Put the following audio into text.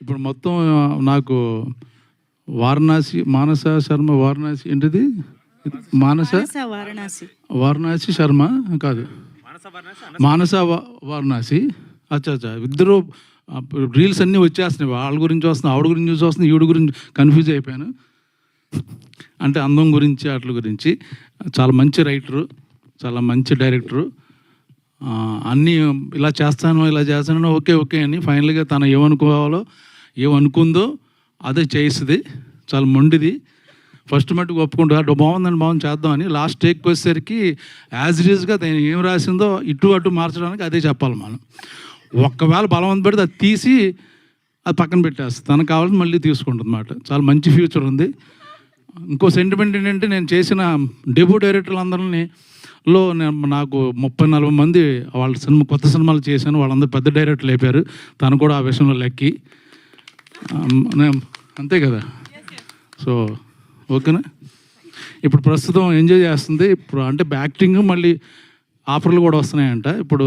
ఇప్పుడు మొత్తం నాకు వారణాసి మానస శర్మ వారణాసి ఏంటిది వారణాసి శర్మ కాదు మానస వారణాసి అచ్చా ఇద్దరు రీల్స్ అన్నీ వచ్చేస్తున్నాయి. వాళ్ళ గురించి వస్తున్నాయి, ఆవిడ గురించి వస్తున్నాయి, ఈవిడ గురించి కన్ఫ్యూజ్ అయిపోయాను. అంటే అందం గురించి వాటి గురించి. చాలా మంచి రైటరు, చాలా మంచి డైరెక్టరు. అన్నీ ఇలా చేస్తాను ఓకే అని ఫైనల్గా తను ఏమనుకోవాలో ఏమనుకుందో అదే చేస్తుంది. చాలా మొండిది. ఫస్ట్ మట్టుకు ఒప్పుకుంటూ బాగుంది చేద్దామని లాస్ట్ టేక్ వచ్చేసరికి యాజ్ ఇట్ ఈజ్గా తను ఏం రాసిందో ఇటు అటు మార్చడానికి అదే చెప్పాలి మనం. ఒక్కవేళ బలవంత పెడితే అది తీసి అది పక్కన పెట్టేస్తుంది. తనకు కావాలని మళ్ళీ తీసుకుంటుంది అన్నమాట. చాలా మంచి ఫ్యూచర్ ఉంది. ఇంకో సెంటిమెంట్ ఏంటంటే నేను చేసిన డెబ్యూ డైరెక్టర్లు అందరినీ నాకు 30-40 మంది వాళ్ళ కొత్త సినిమాలు చేశాను. వాళ్ళందరూ పెద్ద డైరెక్టర్లు అయిపోయారు. తను కూడా ఆ విషయంలో లెక్కి. అంతే కదా. సో ఓకేనా. ఇప్పుడు ప్రస్తుతం ఎంజాయ్ చేస్తుంది. ఇప్పుడు అంటే యాక్టింగ్ మళ్ళీ ఆఫర్లు కూడా వస్తున్నాయంట. ఇప్పుడు